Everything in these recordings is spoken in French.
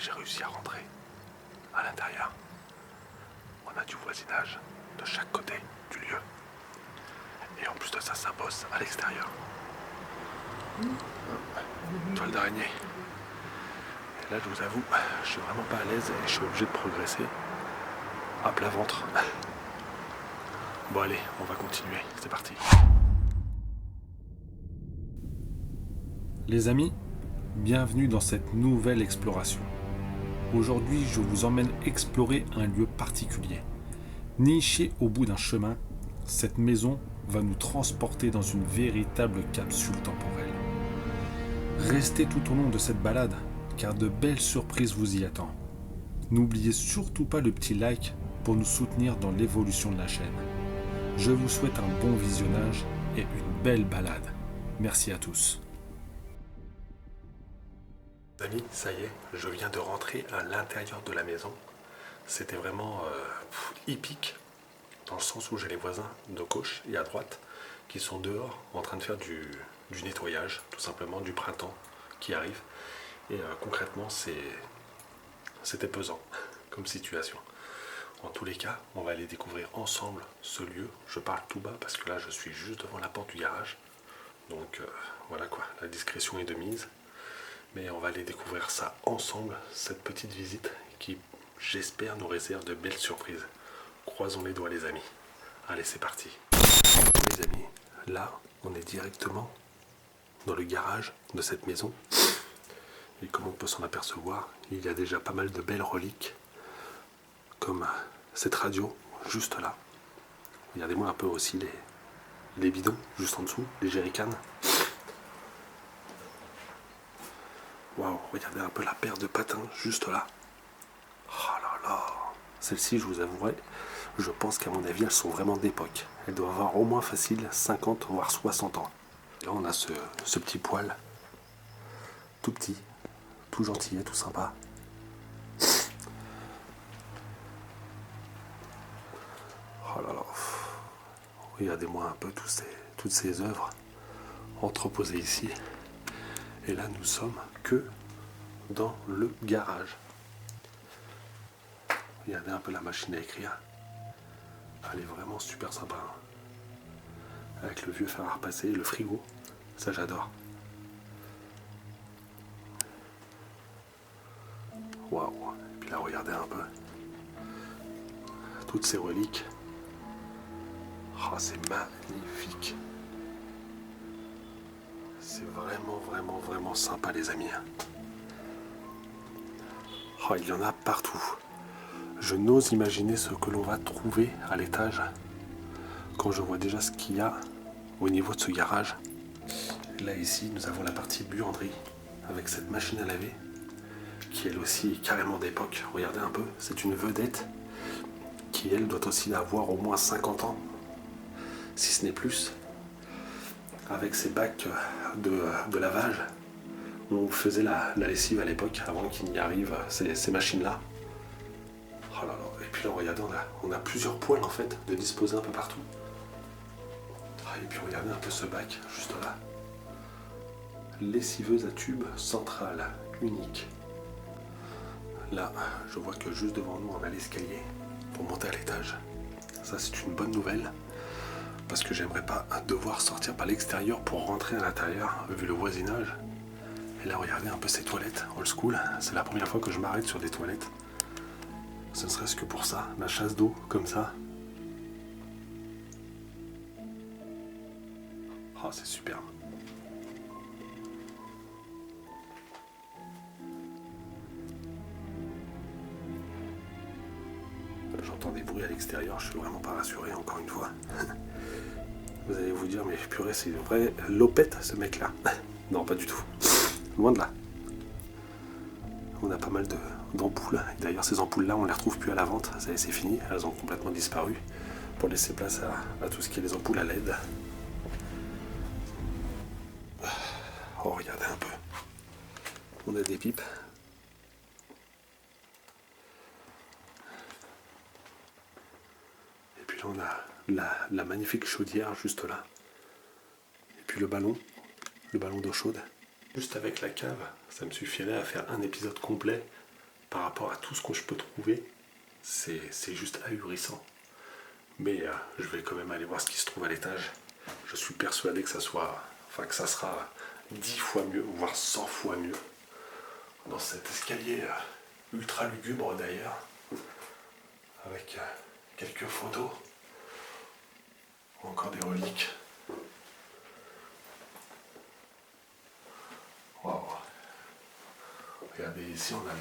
j'ai réussi à rentrer à l'intérieur. On a du voisinage de chaque côté du lieu. Et en plus de ça bosse à l'extérieur. Toile d'araignée. Et là, je vous avoue, je suis vraiment pas à l'aise et je suis obligé de progresser à plat ventre. Bon allez, on va continuer, c'est parti. Les amis, bienvenue dans cette nouvelle exploration. Aujourd'hui, je vous emmène explorer un lieu particulier. Nichée au bout d'un chemin, cette maison va nous transporter dans une véritable capsule temporelle. Restez tout au long de cette balade, car de belles surprises vous y attendent. N'oubliez surtout pas le petit like pour nous soutenir dans l'évolution de la chaîne. Je vous souhaite un bon visionnage et une belle balade. Merci à tous. Amis, ça y est, je viens de rentrer à l'intérieur de la maison. C'était vraiment hippique, dans le sens où j'ai les voisins de gauche et à droite qui sont dehors en train de faire du nettoyage, tout simplement du printemps qui arrive. Et concrètement, c'était pesant comme situation. En tous les cas, on va aller découvrir ensemble ce lieu. Je parle tout bas parce que là, je suis juste devant la porte du garage. Donc voilà quoi, la discrétion est de mise. Mais on va aller découvrir ça ensemble, cette petite visite qui, j'espère, nous réserve de belles surprises. Croisons les doigts les amis. Allez, c'est parti. Les amis, là, on est directement dans le garage de cette maison. Et comme on peut s'en apercevoir, il y a déjà pas mal de belles reliques, comme cette radio, juste là. Regardez-moi un peu aussi les bidons, juste en dessous, les jerrycans. Waouh, regardez un peu la paire de patins, juste là. Oh là là. Celles-ci, je vous avouerai, je pense qu'à mon avis, elles sont vraiment d'époque. Elles doivent avoir au moins facile 50 voire 60 ans. Là, on a ce petit poil, tout petit, tout gentil et tout sympa. Oh là là. Regardez-moi un peu toutes ces œuvres entreposées ici. Et là, nous sommes que dans le garage. Regardez un peu la machine à écrire. Elle est vraiment super sympa. Avec le vieux fer à repasser, le frigo. Ça, j'adore. Waouh. Et puis là, regardez un peu. Toutes ces reliques. Oh, c'est magnifique. C'est vraiment sympa, les amis. Oh, il y en a partout. Je n'ose imaginer ce que l'on va trouver à l'étage quand je vois déjà ce qu'il y a au niveau de ce garage. Là, ici, nous avons la partie buanderie avec cette machine à laver qui, elle aussi, est carrément d'époque. Regardez un peu, c'est une vedette qui, elle, doit aussi avoir au moins 50 ans, si ce n'est plus. Avec ces bacs de lavage où on faisait la lessive à l'époque avant qu'il n'y arrive ces machines-là. Oh là là. Et puis là, regardez, on a plusieurs poêles en fait de disposer un peu partout. Et puis regardez un peu ce bac juste là. Lessiveuse à tube centrale unique. Là, je vois que juste devant nous, on a l'escalier pour monter à l'étage. Ça, c'est une bonne nouvelle. Parce que j'aimerais pas devoir sortir par l'extérieur pour rentrer à l'intérieur, vu le voisinage. Et là, regardez un peu ces toilettes old school. C'est la première fois que je m'arrête sur des toilettes. Ce ne serait-ce que pour ça, la chasse d'eau, comme ça. Oh, c'est superbe. J'entends des bruits à l'extérieur, je suis vraiment pas rassuré, encore une fois. Vous allez vous dire, mais purée, c'est une vraie lopette, ce mec-là. Non, pas du tout. Loin de là. On a pas mal d'ampoules. D'ailleurs, ces ampoules-là, on ne les retrouve plus à la vente. Ça y est, c'est fini. Elles ont complètement disparu pour laisser place à tout ce qui est les ampoules à LED. Oh, regardez un peu. On a des pipes. Et puis là, on a la magnifique chaudière juste là. Et puis le ballon d'eau chaude. Juste avec la cave, ça me suffirait à faire un épisode complet par rapport à tout ce que je peux trouver, c'est juste ahurissant. Mais je vais quand même aller voir ce qui se trouve à l'étage. Je suis persuadé que ça sera 10 fois mieux, voire 100 fois mieux. Dans cet escalier ultra lugubre d'ailleurs, avec quelques photos, encore des reliques. Waouh! Regardez ici, on a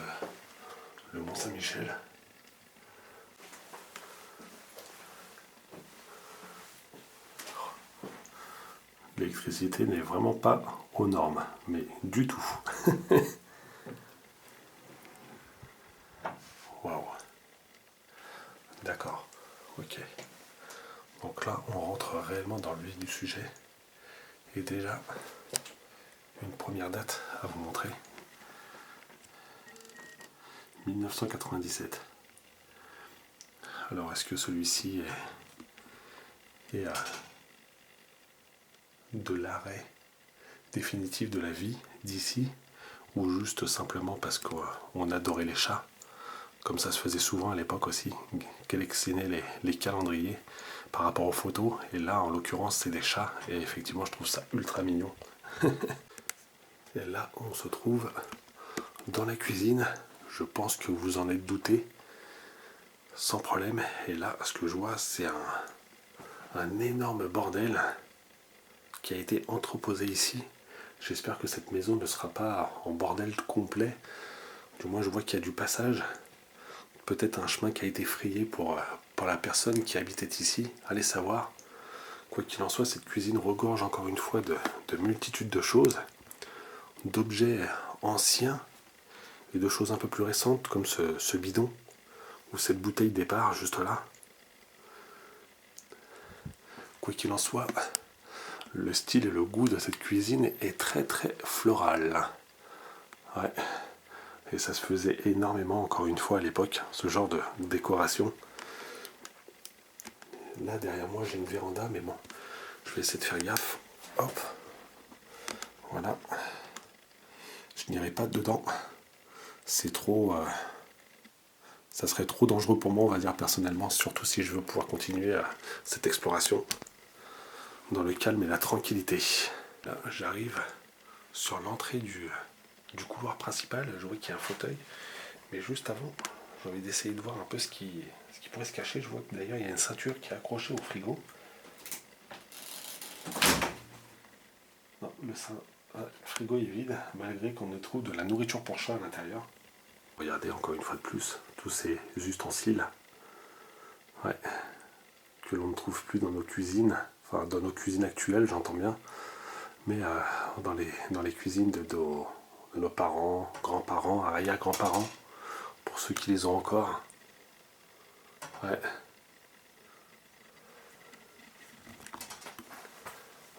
le Mont Saint-Michel. L'électricité n'est vraiment pas aux normes, mais du tout. Waouh. D'accord. Ok. Donc là, on rentre réellement dans le vif du sujet. Et déjà, une première date à vous montrer. 1997. Alors, est-ce que celui-ci est de l'arrêt définitif de la vie d'ici, ou juste simplement parce qu'on adorait les chats, comme ça se faisait souvent à l'époque aussi, collectionner les calendriers par rapport aux photos, et là en l'occurrence c'est des chats, et effectivement je trouve ça ultra mignon. Et là on se trouve dans la cuisine, je pense que vous en êtes douté, sans problème, et là ce que je vois c'est un énorme bordel qui a été entreposé ici. J'espère que cette maison ne sera pas en bordel complet. Du moins, je vois qu'il y a du passage. Peut-être un chemin qui a été frayé pour la personne qui habitait ici. Allez savoir. Quoi qu'il en soit, cette cuisine regorge encore une fois de multitudes de choses, d'objets anciens et de choses un peu plus récentes, comme ce bidon ou cette bouteille départ juste là. Quoi qu'il en soit, le style et le goût de cette cuisine est très très floral. Ouais. Et ça se faisait énormément, encore une fois, à l'époque, ce genre de décoration. Là, derrière moi, j'ai une véranda, mais bon, je vais essayer de faire gaffe. Hop. Voilà. Je n'irai pas dedans. C'est trop... ça serait trop dangereux pour moi, on va dire, personnellement, surtout si je veux pouvoir continuer cette exploration dans le calme et la tranquillité. Là, j'arrive sur l'entrée du couloir principal. Je vois qu'il y a un fauteuil, mais juste avant, j'ai envie d'essayer de voir un peu ce qui pourrait se cacher. Je vois que d'ailleurs il y a une ceinture qui est accrochée au frigo. Non, le frigo est vide, malgré qu'on ne trouve de la nourriture pour chat à l'intérieur. Regardez encore une fois de plus tous ces ustensiles, ouais, que l'on ne trouve plus dans nos cuisines, enfin dans nos cuisines actuelles, j'entends bien, mais dans les cuisines de nos parents, grands-parents, arrière-grands-parents, pour ceux qui les ont encore. Ouais.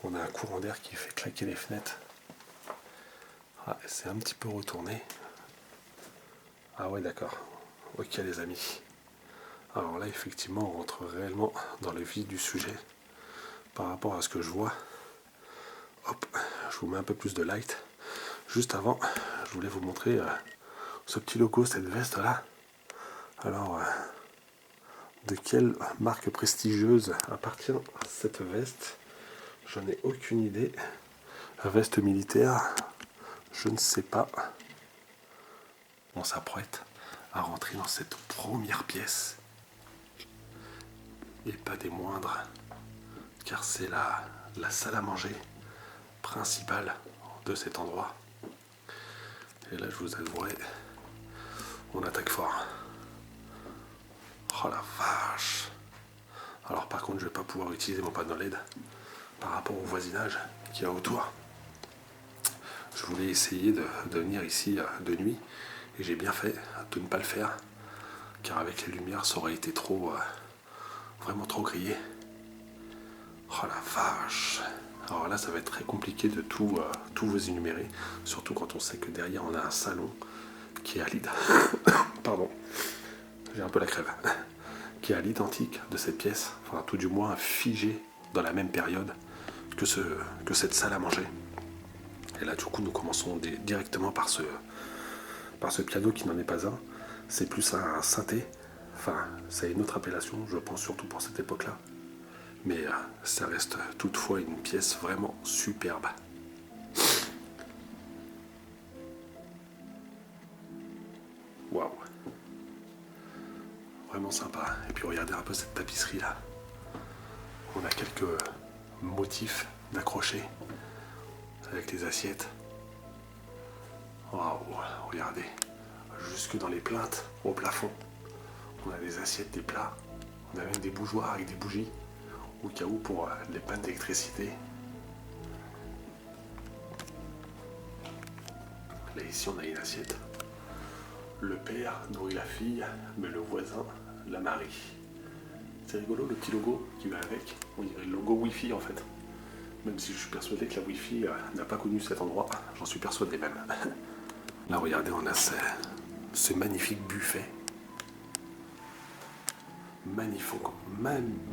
On a un courant d'air qui fait claquer les fenêtres. Ah, c'est un petit peu retourné. Ah ouais, d'accord. Ok les amis. Alors là, effectivement, on rentre réellement dans le vif du sujet par rapport à ce que je vois. Hop, je vous mets un peu plus de light. Juste avant, je voulais vous montrer ce petit logo, cette veste là. Alors, de quelle marque prestigieuse appartient cette veste? J'en ai aucune idée. Veste militaire, je ne sais pas. On s'apprête à rentrer dans cette première pièce. Et pas des moindres, car c'est la salle à manger principale de cet endroit. Et là, je vous avouerai, on attaque fort. Oh la vache! Alors par contre, je ne vais pas pouvoir utiliser mon panneau LED par rapport au voisinage qu'il y a autour. Je voulais essayer de venir ici de nuit, et j'ai bien fait de ne pas le faire, car avec les lumières, ça aurait été vraiment trop grillé. Oh la vache! Alors là, ça va être très compliqué de tout vous énumérer, surtout quand on sait que derrière, on a un salon qui est à pardon, j'ai un peu la crève, qui est à l'identique de cette pièce, enfin tout du moins figé dans la même période que cette salle à manger. Et là, du coup, nous commençons directement par ce piano qui n'en est pas un. C'est plus un synthé. Enfin, ça a une autre appellation, je pense surtout pour cette époque-là. Mais ça reste toutefois une pièce vraiment superbe. Waouh. Vraiment sympa. Et puis regardez un peu cette tapisserie là. On a quelques motifs d'accrochés avec les assiettes. Waouh, regardez. Jusque dans les plaintes, au plafond. On a des assiettes, des plats. On a même des bougeoirs avec des bougies. Au cas où pour les pannes d'électricité. Là ici on a une assiette. Le père nourrit la fille, mais le voisin la marie. C'est rigolo le petit logo qui va avec. On dirait le logo Wi-Fi en fait. Même si je suis persuadé que la Wi-Fi n'a pas connu cet endroit. J'en suis persuadé même. Là regardez, on a ce magnifique buffet.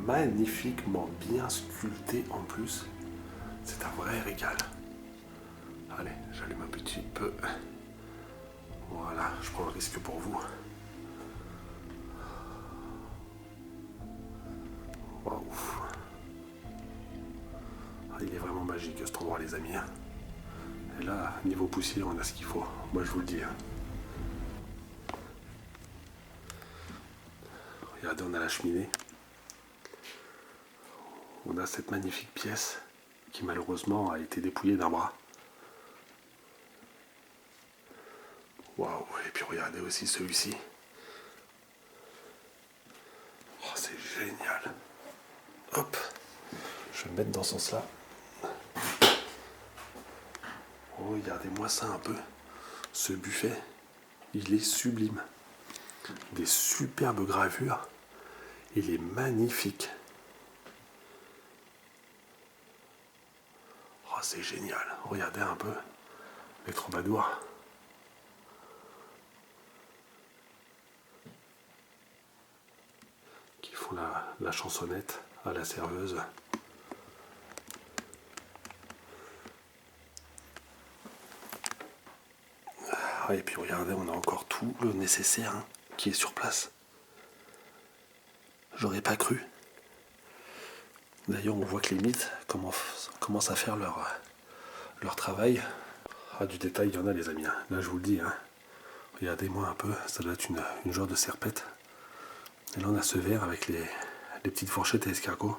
Magnifiquement bien sculpté en plus. C'est un vrai régal. Allez, j'allume un petit peu. Voilà, je prends le risque pour vous. Waouh. Il est vraiment magique cet endroit les amis. Et là, niveau poussière, on a ce qu'il faut. Moi je vous le dis. Regardez, on a la cheminée. On a cette magnifique pièce qui malheureusement a été dépouillée d'un bras. Waouh, et puis regardez aussi celui-ci. Oh, c'est génial. Hop, je vais me mettre dans ce sens-là. Oh, regardez-moi ça un peu. Ce buffet, il est sublime. Des superbes gravures. Il est magnifique. Oh, c'est génial. Regardez un peu les troubadours. Qui font la chansonnette à la serveuse. Ah, et puis regardez, on a encore tout le nécessaire qui est sur place. J'aurais pas cru. D'ailleurs, on voit que les mythes commencent à faire leur travail. Ah, du détail, il y en a, les amis. Là, je vous le dis. Regardez-moi un peu. Ça doit être une genre de serpette. Et là, on a ce verre avec les petites fourchettes et escargots.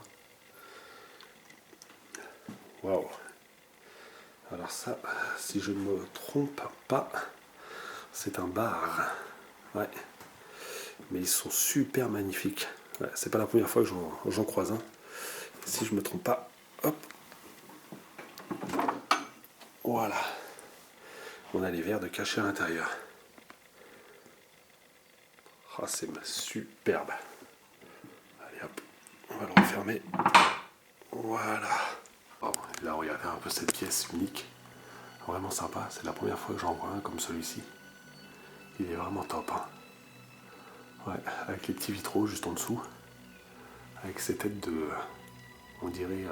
Waouh. Alors ça, si je ne me trompe pas, c'est un bar. Ouais. Mais ils sont super magnifiques. Ouais, c'est pas la première fois que j'en croise un. Si je me trompe pas, hop. Voilà. On a les verres de cachet à l'intérieur. Ah, c'est superbe. Allez hop, on va le refermer. Voilà. Oh, là, regardez un peu cette pièce unique. Vraiment sympa. C'est la première fois que j'en vois un comme celui-ci. Il est vraiment top. Ouais, avec les petits vitraux juste en dessous. Avec ces têtes de... On dirait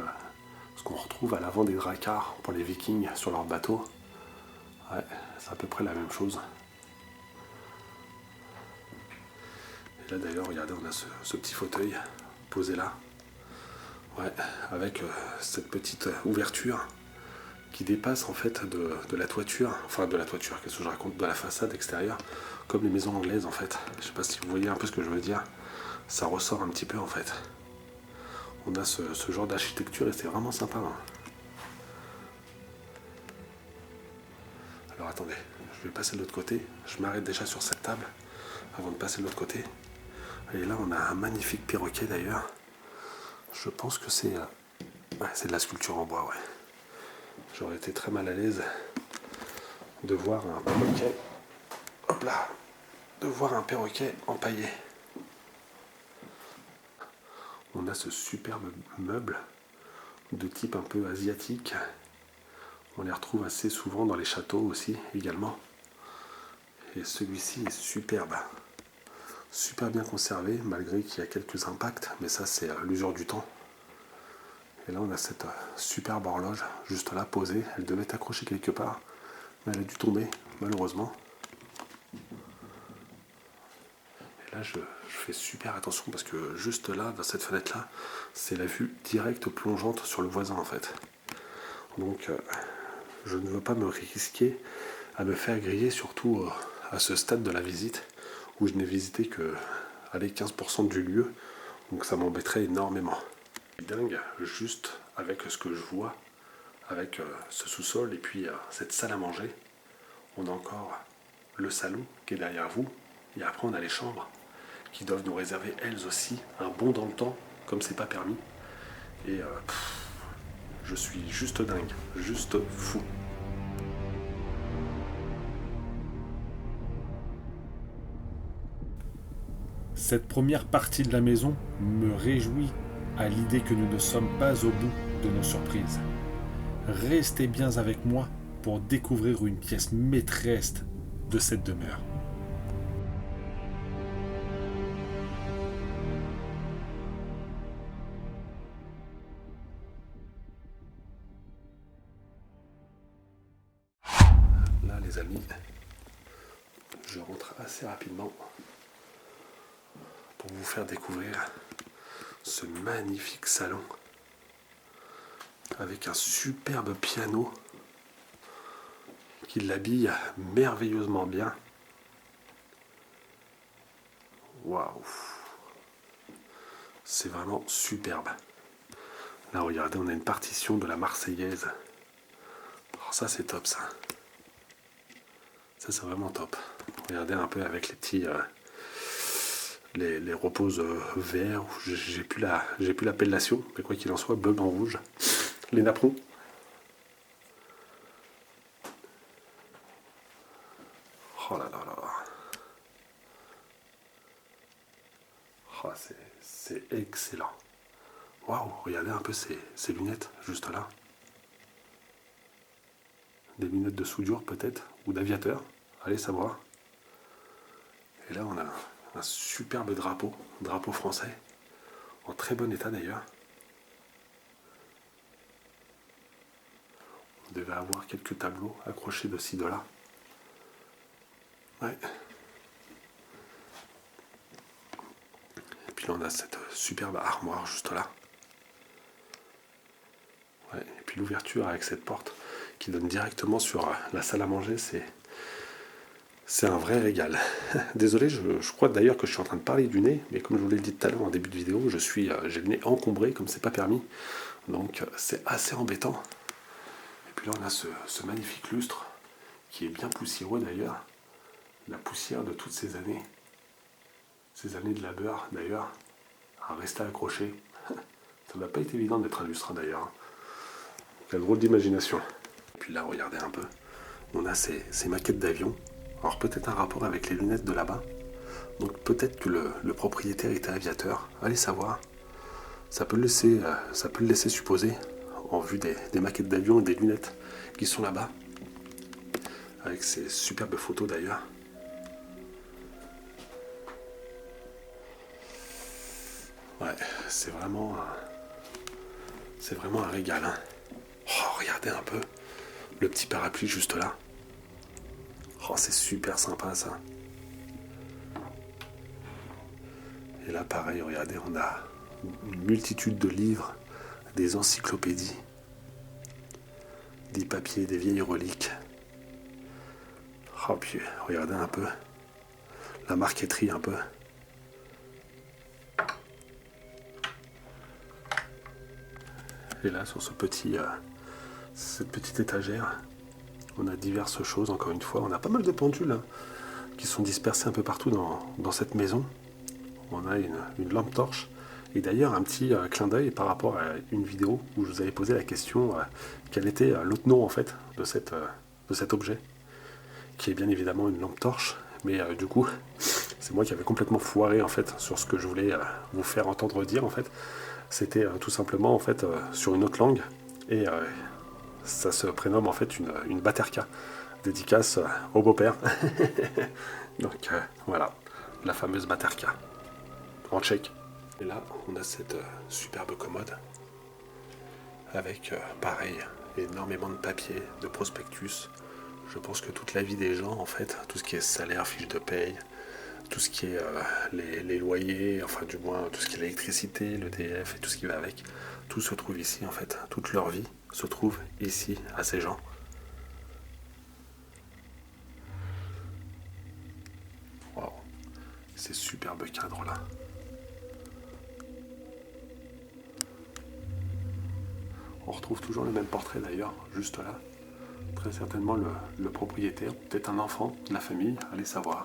ce qu'on retrouve à l'avant des dracars pour les vikings sur leur bateau. Ouais, c'est à peu près la même chose. Et là d'ailleurs, regardez, on a ce petit fauteuil posé là. Ouais, avec cette petite ouverture qui dépasse en fait de la toiture. Enfin, de la toiture, qu'est-ce que je raconte, de la façade extérieure, comme les maisons anglaises en fait. Je sais pas si vous voyez un peu ce que je veux dire. Ça ressort un petit peu en fait. On a ce genre d'architecture et c'est vraiment sympa. Alors attendez, je vais passer de l'autre côté. Je m'arrête déjà sur cette table avant de passer de l'autre côté. Et là, on a un magnifique perroquet d'ailleurs. Je pense que c'est de la sculpture en bois, ouais. J'aurais été très mal à l'aise de voir un perroquet. Hop là, de voir un perroquet empaillé. On a ce superbe meuble de type un peu asiatique. On les retrouve assez souvent dans les châteaux aussi, également. Et celui-ci est superbe. Super bien conservé, malgré qu'il y a quelques impacts, mais ça c'est l'usure du temps. Et là on a cette superbe horloge, juste là, posée. Elle devait être accrochée quelque part, mais elle a dû tomber, malheureusement. là, je fais super attention parce que juste là, dans cette fenêtre-là, c'est la vue directe plongeante sur le voisin en fait. Donc, je ne veux pas me risquer à me faire griller, surtout à ce stade de la visite où je n'ai visité que 15% du lieu. Donc, ça m'embêterait énormément. C'est dingue, juste avec ce que je vois, avec ce sous-sol et puis cette salle à manger. On a encore le salon qui est derrière vous. Et après, on a les chambres qui doivent nous réserver elles aussi un bond dans le temps, comme c'est pas permis. Et je suis juste dingue, juste fou. Cette première partie de la maison me réjouit à l'idée que nous ne sommes pas au bout de nos surprises. Restez bien avec moi pour découvrir une pièce maîtresse de cette demeure. Là, les amis, je rentre assez rapidement pour vous faire découvrir ce magnifique salon avec un superbe piano qui l'habille merveilleusement bien. Waouh! C'est vraiment superbe. Là, regardez, on a une partition de la Marseillaise. Alors ça, c'est top, ça. Ça, c'est vraiment top. Regardez un peu avec les petits... les reposes verts, j'ai plus l'appellation, mais quoi qu'il en soit, bleu, blanc, rouge. Les napperons. Oh là là là là. Oh, c'est excellent. Waouh, regardez un peu ces lunettes, juste là. Des lunettes de soudure peut-être, ou d'aviateur, allez savoir. Et là on a un superbe drapeau français, en très bon état d'ailleurs. On devait avoir quelques tableaux accrochés de ci, de là. Ouais. Et puis là on a cette superbe armoire juste là. Ouais. Et puis l'ouverture avec cette porte qui donne directement sur la salle à manger, c'est un vrai régal. Désolé, je crois d'ailleurs que je suis en train de parler du nez, mais comme je vous l'ai dit tout à l'heure en début de vidéo, j'ai le nez encombré comme c'est pas permis. Donc c'est assez embêtant. Et puis là on a ce magnifique lustre qui est bien poussiéreux d'ailleurs. La poussière de toutes ces années de labeur d'ailleurs, à rester accroché. Ça n'a pas été évident d'être un lustre d'ailleurs. Il a drôle d'imagination. Et puis là, regardez un peu. On a ces maquettes d'avions. Alors peut-être un rapport avec les lunettes de là-bas. Donc peut-être que le propriétaire était aviateur. Allez savoir. Ça peut le laisser supposer, en vue des maquettes d'avions et des lunettes qui sont là-bas. Avec ces superbes photos d'ailleurs. Ouais, c'est vraiment un régal. Hein. Oh, regardez un peu le petit parapluie juste là. Oh, c'est super sympa ça. Et là, pareil, regardez, on a une multitude de livres, des encyclopédies, des papiers, des vieilles reliques. Oh, puis regardez un peu la marqueterie un peu. Et là, sur cette petite étagère, on a diverses choses, encore une fois. On a pas mal de pendules hein, qui sont dispersées un peu partout dans cette maison. On a une lampe torche. Et d'ailleurs, un petit clin d'œil par rapport à une vidéo où je vous avais posé la question quel était l'autre nom en fait de cet objet, qui est bien évidemment une lampe torche. Mais du coup, c'est moi qui avais complètement foiré en fait sur ce que je voulais vous faire entendre dire en fait. C'était tout simplement en fait sur une autre langue et ça se prénomme en fait une baterka, dédicace au beau-père. Donc voilà, la fameuse baterka en tchèque. Et là, on a cette superbe commode avec pareil énormément de papiers, de prospectus. Je pense que toute la vie des gens en fait, tout ce qui est salaire, fiche de paye, tout ce qui est les loyers, enfin du moins tout ce qui est l'électricité, l'EDF et tout ce qui va avec, tout se trouve ici en fait. Toute leur vie se trouve ici à ces gens. Waouh, ces superbes cadres là. On retrouve toujours le même portrait d'ailleurs, juste là. Très certainement le propriétaire, peut-être un enfant de la famille, allez savoir.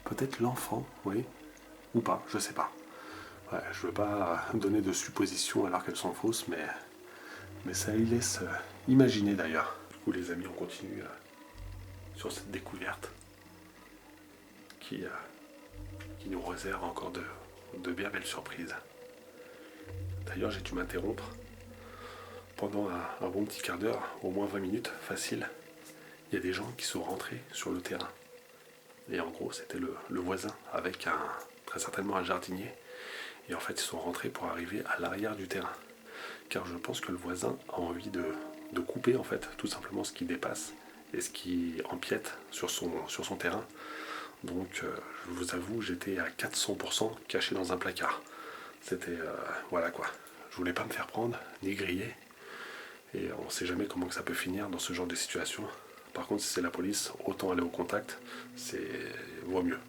Peut-être l'enfant, oui, ou pas, je sais pas. Ouais, je veux pas donner de suppositions alors qu'elles sont fausses, mais ça y laisse imaginer d'ailleurs. Du coup les amis, on continue sur cette découverte qui nous réserve encore de bien belles surprises. D'ailleurs j'ai dû m'interrompre pendant un bon petit quart d'heure, au moins 20 minutes, facile. Il y a des gens qui sont rentrés sur le terrain. Et en gros, c'était le voisin avec très certainement un jardinier. Et en fait, ils sont rentrés pour arriver à l'arrière du terrain. Car je pense que le voisin a envie de couper, en fait, tout simplement ce qui dépasse et ce qui empiète sur son terrain. Donc, je vous avoue, j'étais à 400% caché dans un placard. C'était, voilà quoi. Je voulais pas me faire prendre, ni griller. Et on ne sait jamais comment que ça peut finir dans ce genre de situation. Par contre, si c'est la police, autant aller au contact, vaut mieux.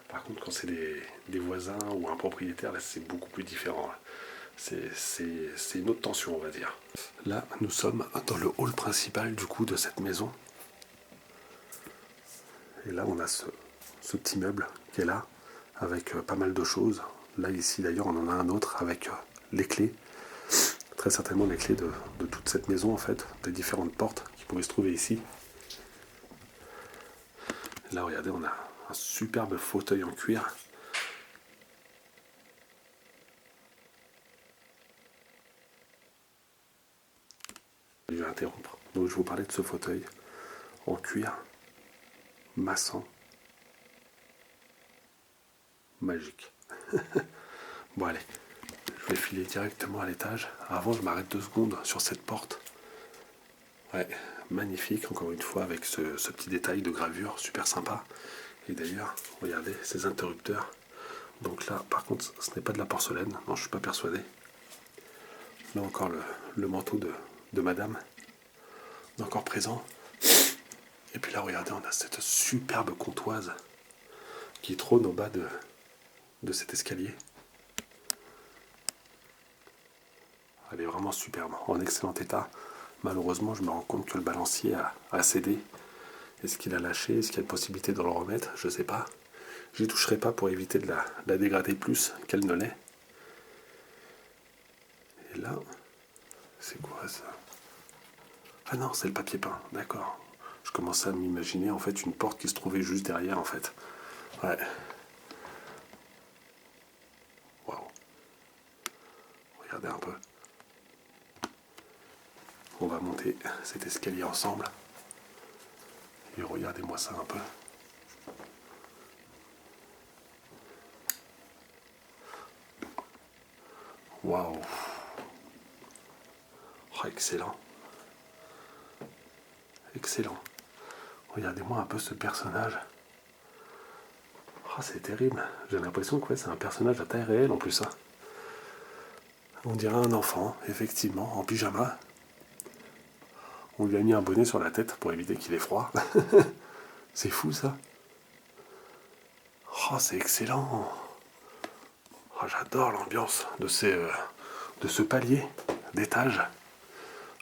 Par contre, quand c'est des voisins ou un propriétaire, là, c'est beaucoup plus différent. C'est une autre tension, on va dire. Là, nous sommes dans le hall principal du coup de cette maison. Et là, on a ce petit meuble qui est là, avec pas mal de choses. Là, ici, d'ailleurs, on en a un autre avec les clés. Très certainement les clés de toute cette maison, en fait, des différentes portes qui pouvaient se trouver ici. Là, regardez, on a un superbe fauteuil en cuir. Je vais interrompre. Donc, je vous parlais de ce fauteuil en cuir, massant, magique. Bon, allez, je vais filer directement à l'étage. Avant, je m'arrête 2 secondes sur cette porte. Ouais, magnifique, encore une fois, avec ce petit détail de gravure, super sympa. Et d'ailleurs, regardez, ces interrupteurs. Donc là, par contre, ce n'est pas de la porcelaine. Non, je ne suis pas persuadé. Là encore, le manteau de madame, encore présent. Et puis là, regardez, on a cette superbe comptoise qui trône au bas de cet escalier. Elle est vraiment superbe, en excellent état. Malheureusement, je me rends compte que le balancier a cédé. Est-ce qu'il a lâché? Est-ce qu'il y a une possibilité de le remettre? Je ne sais pas. J'y toucherai pas pour éviter de la dégrader plus qu'elle ne l'est. Et là, c'est quoi ça? Ah non, c'est le papier peint, d'accord. Je commençais à m'imaginer en fait une porte qui se trouvait juste derrière en fait. Ouais. Waouh. Regardez un peu. On va monter cet escalier ensemble. Et regardez-moi ça un peu. Waouh. Oh, excellent. Excellent. Regardez-moi un peu ce personnage. Oh, c'est terrible. J'ai l'impression que c'est un personnage à taille réelle en plus. Hein. On dirait un enfant, effectivement, en pyjama. On lui a mis un bonnet sur la tête pour éviter qu'il ait froid. C'est fou ça. Oh, c'est excellent. Oh, j'adore l'ambiance de ce palier d'étage.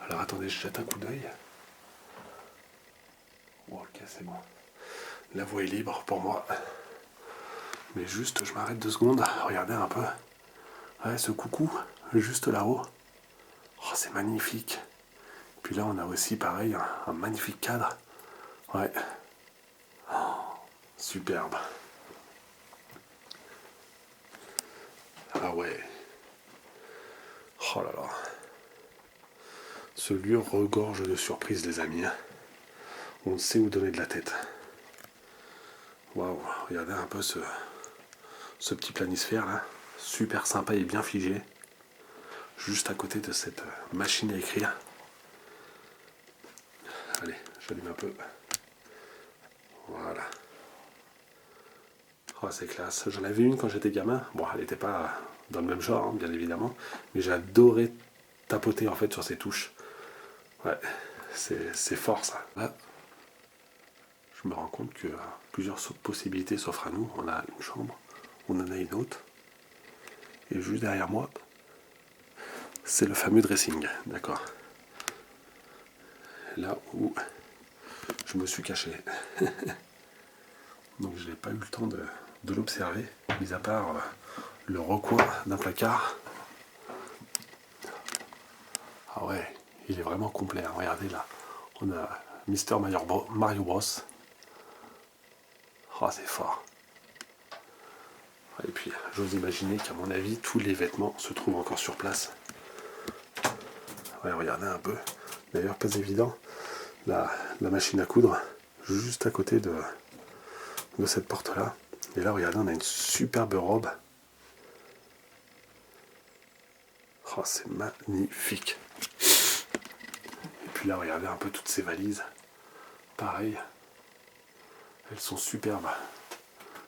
Alors attendez, je jette un coup d'œil. Oh, ok, c'est bon. La voie est libre pour moi. Mais juste, je m'arrête 2 secondes. Regardez un peu. Ouais, ce coucou, juste là-haut. Oh, c'est magnifique. Puis là, on a aussi, pareil, un magnifique cadre. Ouais. Oh, superbe. Ah ouais. Oh là là. Ce lieu regorge de surprises, les amis. On sait où donner de la tête. Waouh, regardez un peu ce petit planisphère là. Super sympa et bien figé. Juste à côté de cette machine à écrire. Allez, j'allume un peu. Voilà. Oh, c'est classe. J'en avais une quand j'étais gamin. Bon, elle n'était pas dans le même genre, hein, bien évidemment. Mais j'adorais tapoter en fait sur ces touches. Ouais, c'est fort ça. Là, je me rends compte que plusieurs possibilités s'offrent à nous. On a une chambre, on en a une autre. Et juste derrière moi, c'est le fameux dressing. D'accord. Là où je me suis caché. Donc je n'ai pas eu le temps de l'observer, mis à part le recoin d'un placard. Ah ouais, il est vraiment complet. Hein. Regardez là, on a Mister Mario Bros. Oh, c'est fort. Et puis, j'ose imaginer qu'à mon avis, tous les vêtements se trouvent encore sur place. Ouais, regardez un peu. D'ailleurs, pas évident, la machine à coudre, juste à côté de cette porte-là. Et là, regardez, on a une superbe robe. Oh, c'est magnifique. Et puis là, regardez un peu toutes ces valises. Pareil, elles sont superbes.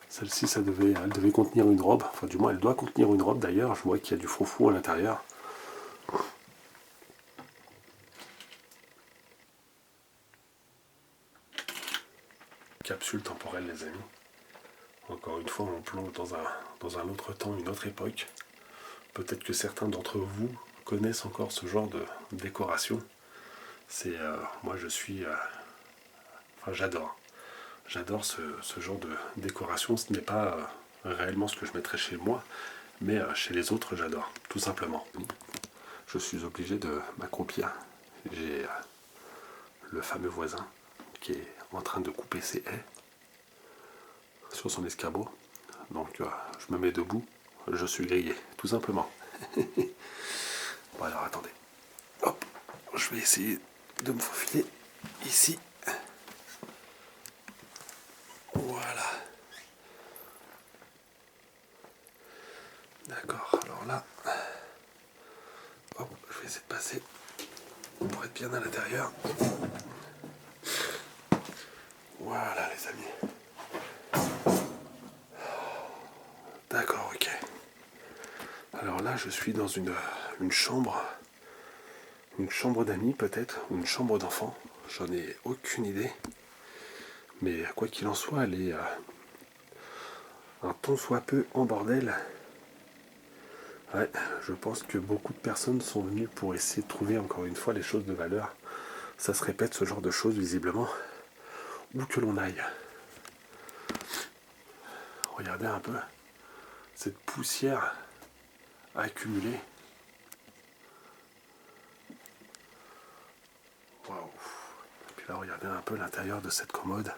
Celle-ci, elle devait contenir une robe. Enfin, du moins, elle doit contenir une robe d'ailleurs. Je vois qu'il y a du froufrou à l'intérieur. Capsule temporelle, les amis. Encore une fois, on plonge dans un autre temps, une autre époque. Peut-être que certains d'entre vous connaissent encore ce genre de décoration. Moi, je suis... enfin, j'adore. J'adore ce genre de décoration. Ce n'est pas réellement ce que je mettrais chez moi, mais chez les autres, j'adore, tout simplement. Je suis obligé de m'accroupir. J'ai le fameux voisin qui est en train de couper ses haies sur son escabeau. Donc je me mets debout, je suis grillé, tout simplement. Bon alors attendez. Hop, je vais essayer de me faufiler ici. Voilà. D'accord, alors là, hop, je vais essayer de passer pour être bien à l'intérieur. Voilà les amis. D'accord, ok. Alors là, je suis dans une chambre d'amis peut-être, ou une chambre d'enfant. J'en ai aucune idée. Mais quoi qu'il en soit, elle est un tant soit peu en bordel. Ouais, je pense que beaucoup de personnes sont venues pour essayer de trouver encore une fois les choses de valeur. Ça se répète ce genre de choses visiblement, où que l'on aille. Regardez un peu cette poussière accumulée. Waouh. Et puis là, regardez un peu l'intérieur de cette commode.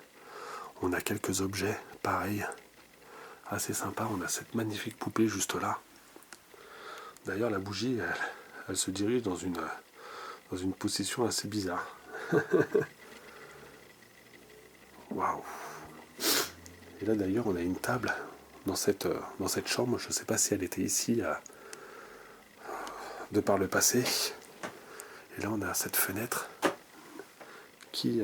On a quelques objets pareils, assez sympas. On a cette magnifique poupée juste là. D'ailleurs, la bougie, elle se dirige dans une position assez bizarre. Waouh. Et là, d'ailleurs, on a une table dans cette chambre. Je ne sais pas si elle était ici de par le passé. Et là, on a cette fenêtre qui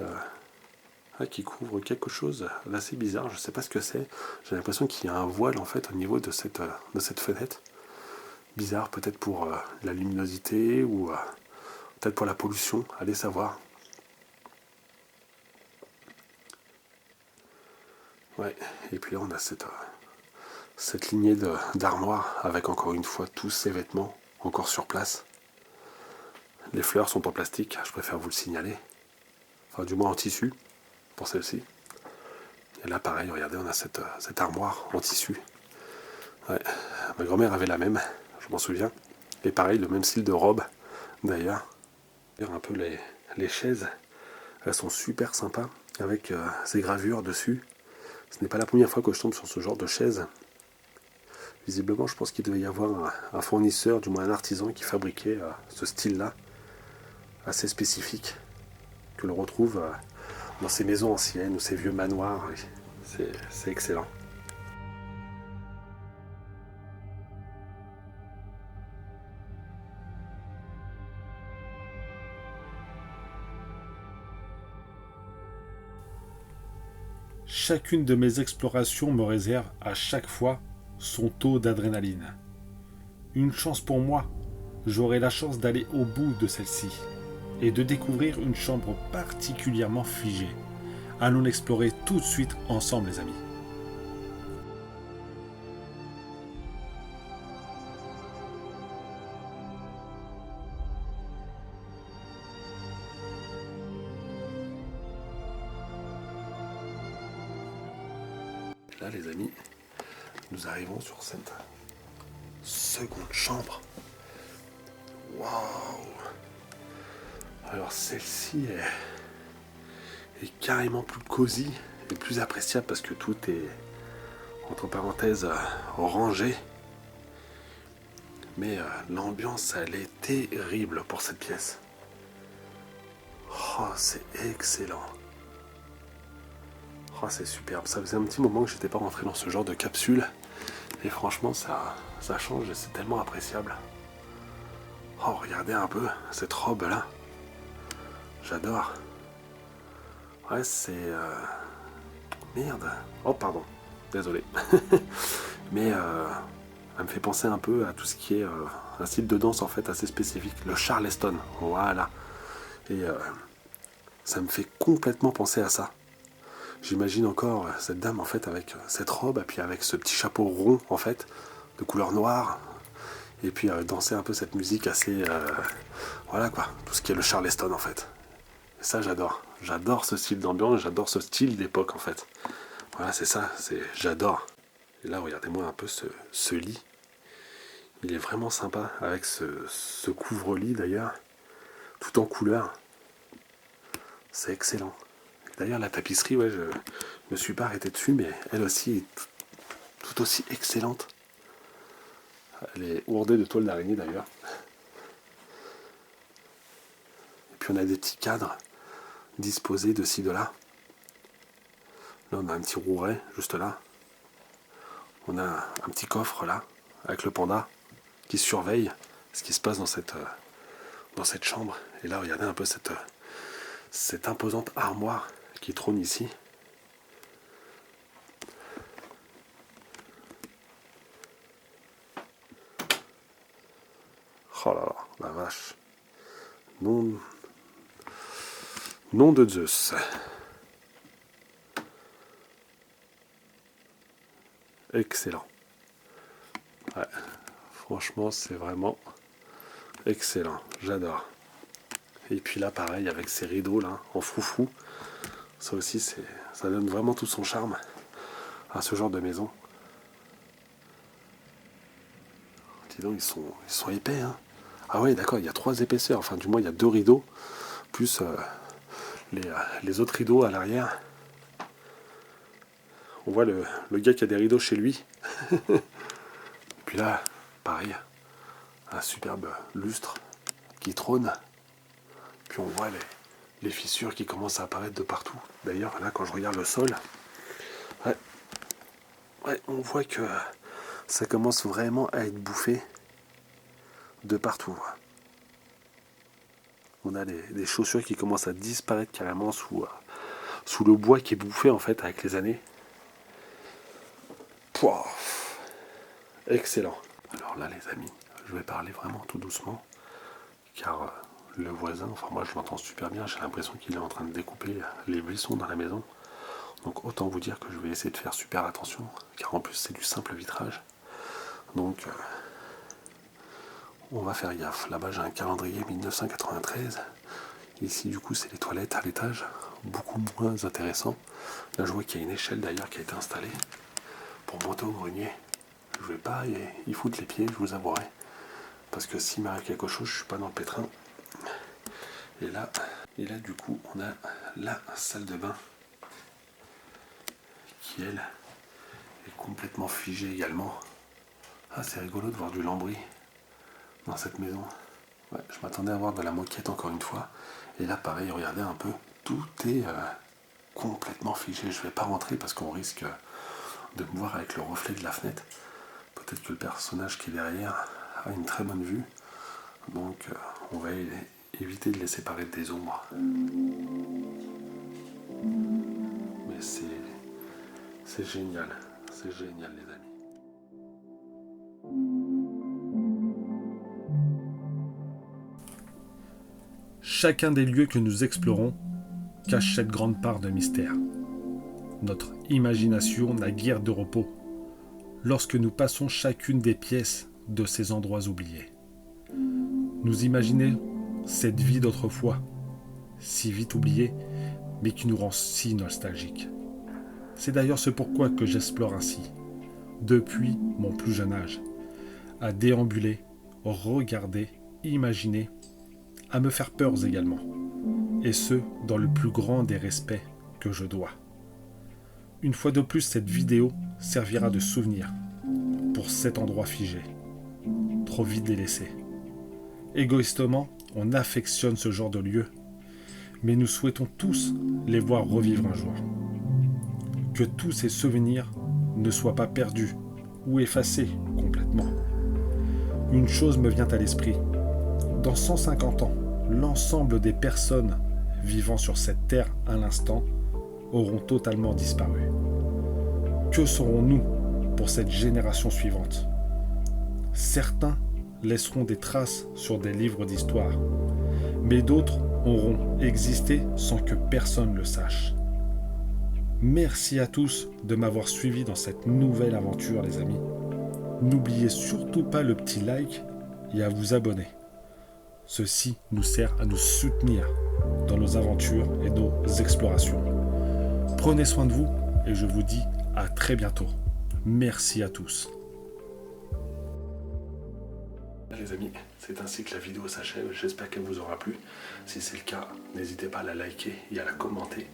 couvre quelque chose d'assez bizarre. Je ne sais pas ce que c'est. J'ai l'impression qu'il y a un voile en fait au niveau de cette fenêtre. Bizarre, peut-être pour la luminosité ou peut-être pour la pollution. Allez savoir. Ouais. Et puis là, on a cette lignée d'armoires avec encore une fois tous ces vêtements encore sur place. Les fleurs sont en plastique, je préfère vous le signaler. Enfin, du moins en tissu, pour celle-ci. Et là, pareil, regardez, on a cette armoire en tissu. Ouais, ma grand-mère avait la même, je m'en souviens. Et pareil, le même style de robe, d'ailleurs. Un peu les chaises, elles sont super sympas, avec ces gravures dessus. Ce n'est pas la première fois que je tombe sur ce genre de chaise. Visiblement, je pense qu'il devait y avoir un fournisseur, du moins un artisan, qui fabriquait ce style-là, assez spécifique, que l'on retrouve dans ces maisons anciennes ou ces vieux manoirs. C'est excellent. Chacune de mes explorations me réserve à chaque fois son taux d'adrénaline. Une chance pour moi, j'aurai la chance d'aller au bout de celle-ci et de découvrir une chambre particulièrement figée. Allons l'explorer tout de suite ensemble, les amis. Là, les amis, nous arrivons sur cette seconde chambre. Waouh! Alors celle-ci est carrément plus cosy et plus appréciable parce que tout est, entre parenthèses, rangé. Mais l'ambiance, elle est terrible pour cette pièce. Oh, c'est excellent. Oh, c'est superbe. Ça faisait un petit moment que j'étais pas rentré dans ce genre de capsule. Et franchement, ça change et c'est tellement appréciable. Oh, regardez un peu cette robe-là. J'adore. Ouais, c'est... Merde. Oh, pardon. Désolé. Mais elle me fait penser un peu à tout ce qui est un style de danse en fait assez spécifique. Le Charleston. Voilà. Et ça me fait complètement penser à ça. J'imagine encore cette dame en fait avec cette robe et puis avec ce petit chapeau rond en fait de couleur noire et puis danser un peu cette musique assez voilà quoi, tout ce qui est le Charleston en fait. Et ça j'adore ce style d'ambiance, j'adore ce style d'époque en fait. Voilà, c'est ça, j'adore. Et là regardez-moi un peu ce lit, il est vraiment sympa avec ce couvre-lit d'ailleurs, tout en couleur. C'est excellent. D'ailleurs, la tapisserie, ouais, je me suis pas arrêté dessus, mais elle aussi est tout aussi excellente. Elle est ourdée de toile d'araignée d'ailleurs. Et puis on a des petits cadres disposés de ci, de là. Là, on a un petit rouret juste là. On a un petit coffre là, avec le panda, qui surveille ce qui se passe dans cette chambre. Et là, regardez un peu cette imposante armoire qui trône ici. Oh là là, la vache. Nom de Zeus. Excellent. Ouais, franchement, c'est vraiment excellent. J'adore. Et puis là, pareil, avec ces rideaux là, en froufrou. Ça aussi, ça donne vraiment tout son charme à ce genre de maison. Dis donc, ils sont épais, hein. Ah ouais, d'accord, il y a 3 épaisseurs. Enfin, du moins, il y a 2 rideaux, plus les autres rideaux à l'arrière. On voit le gars qui a des rideaux chez lui. Et puis là, pareil, un superbe lustre qui trône. Puis on voit les fissures qui commencent à apparaître de partout. D'ailleurs, là, quand je regarde le sol, ouais, on voit que ça commence vraiment à être bouffé de partout. On a des chaussures qui commencent à disparaître carrément sous le bois qui est bouffé en fait avec les années. Pouah, excellent. Alors là les amis, je vais parler vraiment tout doucement car le voisin, enfin moi je l'entends super bien, j'ai l'impression qu'il est en train de découper les buissons dans la maison. Donc autant vous dire que je vais essayer de faire super attention car en plus c'est du simple vitrage. Donc on va faire gaffe. Là-bas j'ai un calendrier 1993. Ici du coup c'est les toilettes à l'étage, beaucoup moins intéressant. Là je vois qu'il y a une échelle d'ailleurs qui a été installée pour monter au grenier. Je vais pas y foutre les pieds, je vous avouerai. Parce que s'il m'arrive quelque chose, je suis pas dans le pétrin. Et là du coup on a la salle de bain qui elle est complètement figée également. Ah c'est rigolo de voir du lambris dans cette maison. Ouais, je m'attendais à voir de la moquette encore une fois. Et là pareil, regardez un peu, tout est complètement figé. Je vais pas rentrer parce qu'on risque de me voir avec le reflet de la fenêtre. Peut-être que le personnage qui est derrière a une très bonne vue. Donc on va éviter de les séparer des ombres. Mais C'est génial, les amis. Chacun des lieux que nous explorons cache cette grande part de mystère. Notre imagination n'a guère de repos lorsque nous passons chacune des pièces de ces endroits oubliés. Nous imaginons cette vie d'autrefois, si vite oubliée, mais qui nous rend si nostalgiques. C'est d'ailleurs ce pourquoi que j'explore ainsi, depuis mon plus jeune âge, à déambuler, regarder, imaginer, à me faire peur également, et ce, dans le plus grand des respects que je dois. Une fois de plus, cette vidéo servira de souvenir pour cet endroit figé, trop vite délaissé. Égoïstement, on affectionne ce genre de lieu, mais nous souhaitons tous les voir revivre un jour. Que tous ces souvenirs ne soient pas perdus ou effacés complètement. Une chose me vient à l'esprit. Dans 150 ans, l'ensemble des personnes vivant sur cette terre à l'instant auront totalement disparu. Que serons-nous pour cette génération suivante? Certains laisseront des traces sur des livres d'histoire, mais d'autres auront existé sans que personne le sache. Merci à tous de m'avoir suivi dans cette nouvelle aventure, les amis. N'oubliez surtout pas le petit like et à vous abonner. Ceci nous sert à nous soutenir dans nos aventures et nos explorations. Prenez soin de vous et je vous dis à très bientôt. Merci à tous. Les amis, c'est ainsi que la vidéo s'achève. J'espère qu'elle vous aura plu. Si c'est le cas, n'hésitez pas à la liker et à la commenter.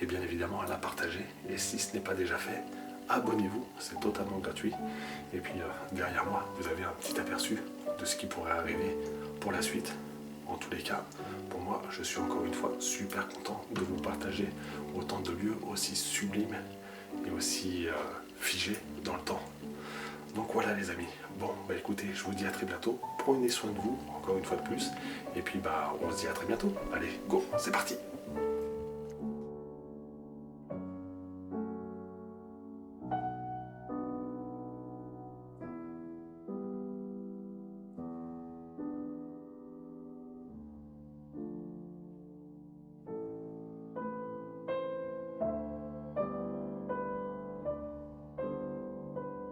Et bien évidemment à la partager. Et si ce n'est pas déjà fait, abonnez-vous. C'est totalement gratuit. Et puis derrière moi, vous avez un petit aperçu de ce qui pourrait arriver pour la suite. En tous les cas, pour moi, je suis encore une fois super content de vous partager autant de lieux aussi sublimes et aussi figés dans le temps. Donc voilà les amis, bon bah écoutez, je vous dis à très bientôt, prenez soin de vous, encore une fois de plus, et puis bah on se dit à très bientôt, allez go, c'est parti.